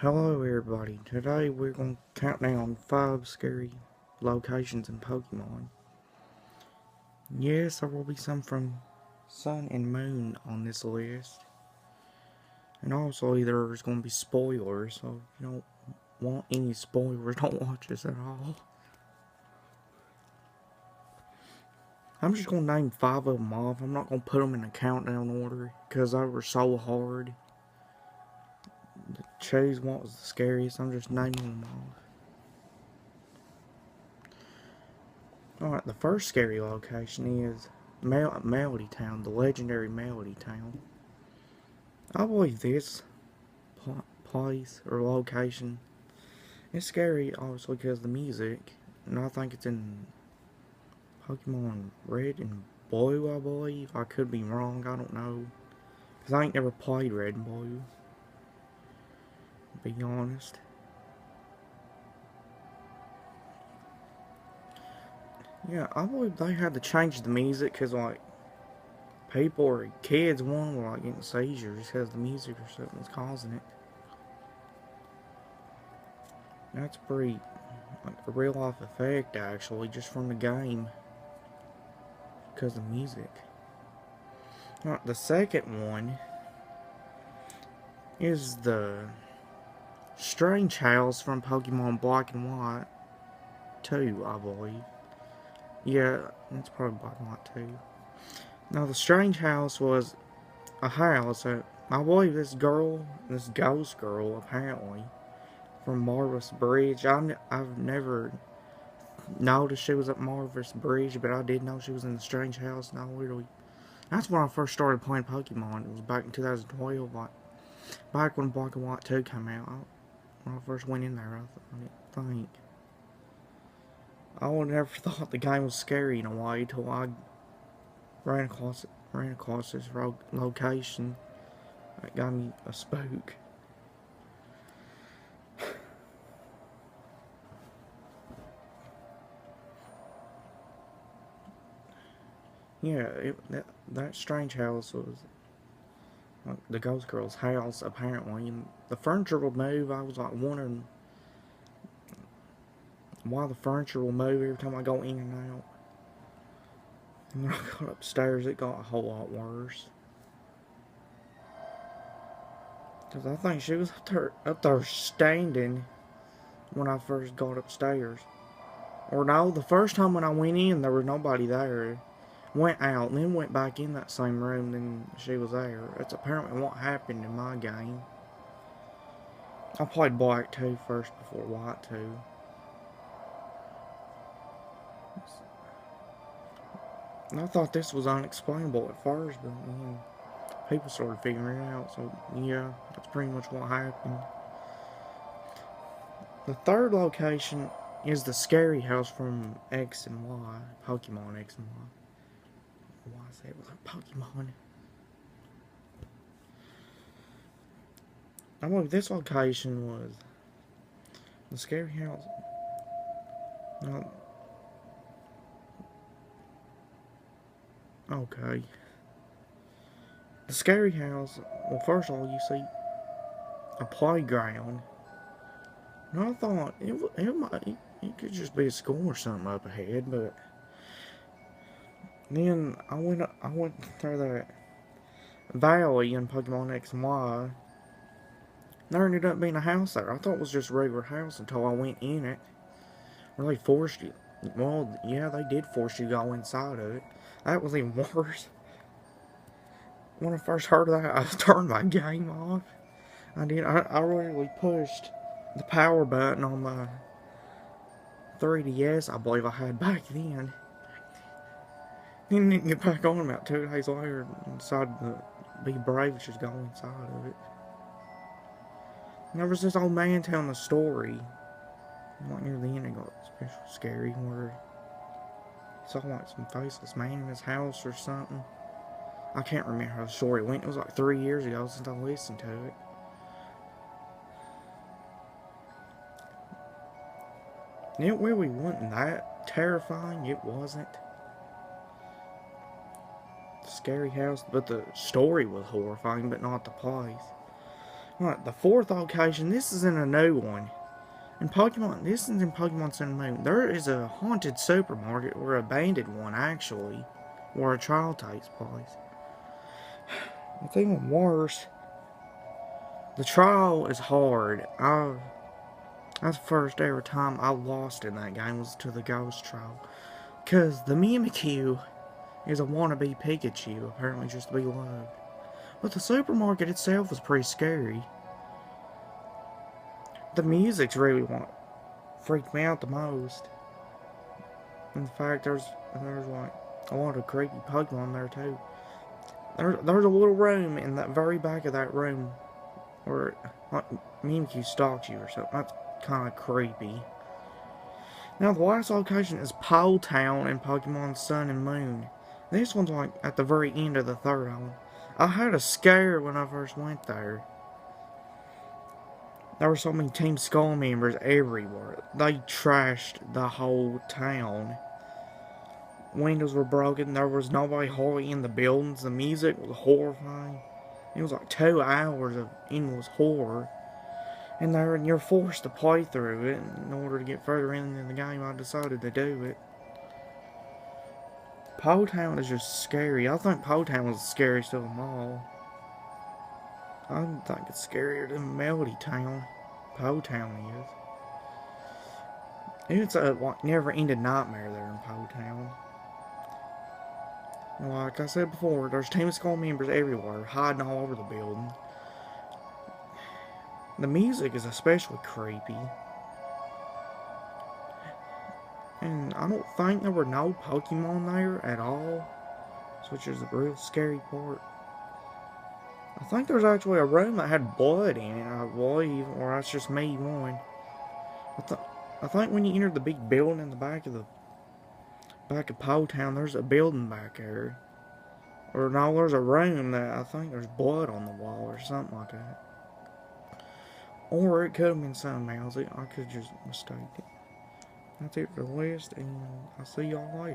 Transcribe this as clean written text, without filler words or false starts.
Hello everybody, today we're going to count down 5 scary locations in Pokemon. Yes, there will be some from Sun and Moon on this list. And also there's going to be spoilers, so if you don't want any spoilers, don't watch this at all. I'm just going to name 5 of them off. I'm not going to put them in a countdown order because they were so hard to choose what was the scariest. I'm just naming them off. Alright, the first scary location is Melody Town, the legendary Melody Town. I believe this place or location is scary, obviously, because of the music. And I think it's in Pokemon Red and Blue, I believe. I could be wrong, I don't know. Because I ain't never played Red and Blue, to be honest. Yeah, I believe they had to change the music because, like, people or kids, one were, like, getting seizures because the music or something was causing it. That's pretty, like, a real life effect, actually, just from the game. Because of music. Now, the second one is the Strange House from Pokemon Black and White 2, I believe. Yeah, it's probably Black and White 2. Now, the Strange House was a house that I believe this ghost girl, apparently, from Marvelous Bridge. I've never noticed she was at Marvelous Bridge, but I did know she was in the Strange House, and I literally... That's when I first started playing Pokemon. It was back in 2012, like, back when Black and White 2 came out. When I first went in there, I think. I would never thought the game was scary in a way till I ran across this location that got me a spook. Yeah, that strange house was like the ghost girl's house, apparently, and the furniture would move. I was like wondering why the furniture will move every time I go in and out. And when I got upstairs, it got a whole lot worse. Because I think she was up there standing when I first got upstairs. Or no, the first time when I went in, there was nobody there. Went out, and then went back in that same room, then she was there. That's apparently what happened in my game. I played Black 2 first before White 2. And I thought this was unexplainable at first, but then people started figuring it out, so yeah, that's pretty much what happened. The third location is the scary house from X and Y, Pokemon X and Y. Why I say it was a Pokemon. I believe this location was the scary house. No. Okay. The scary house, well, first of all, you see a playground. And I thought it could just be a school or something up ahead, but then I went through that valley in Pokemon X and Y. There ended up being a house there. I thought it was just a regular house until I went in it. Where they forced you. Well, yeah, they did force you to go inside of it. That was even worse. When I first heard of that, I turned my game off. I really pushed the power button on my 3DS, I believe I had back then. Didn't get back on about 2 days later and decided to be brave and just go inside of it. And there was this old man telling a story. Like near the end, it got especially scary where he saw like some faceless man in his house or something. I can't remember how the story went. It was like 3 years ago since I listened to it. And it really wasn't that terrifying. It wasn't. The scary house, but the story was horrifying, but not the place. Right, the fourth location, this is in a new one. In Pokemon, this is in Pokemon Sun and Moon. There is a haunted supermarket, or abandoned one actually, where a trial takes place. It's even worse. The trial is hard. That's the first ever time I lost in that game was to the ghost trial. Because the Mimikyu is a wannabe Pikachu, apparently just to be loved. But the supermarket itself was pretty scary. The music's really what freaked me out the most. In fact, there's like a lot of creepy Pokemon there too. There's a little room in that very back of that room where like Mimikyu stalks you or something. That's kind of creepy. Now the last location is Pole Town in Pokemon Sun and Moon. This one's like at the very end of the third island. I had a scare when I first went there. There were so many Team Skull members everywhere. They trashed the whole town. Windows were broken. There was nobody hardly in the buildings. The music was horrifying. It was like 2 hours of endless horror. And you're forced to play through it in order to get further into the game. I decided to do it. Pole Town is just scary. I think Pole Town was the scariest of them all. I think it's scarier than Melody Town. Pole Town is. It's a like never-ending nightmare there in Pole Town. Like I said before, there's Team Skull members everywhere, hiding all over the building. The music is especially creepy. And I don't think there were no Pokemon there at all, which is the real scary part. I think there's actually a room that had blood in it, I believe, or that's just me one. I think when you enter the big building in the back of Pole Town, there's a building back there. Or no, there's a room that I think there's blood on the wall or something like that. Or it could have been something else. I could just mistake it. That's it for the list, and I'll see y'all later.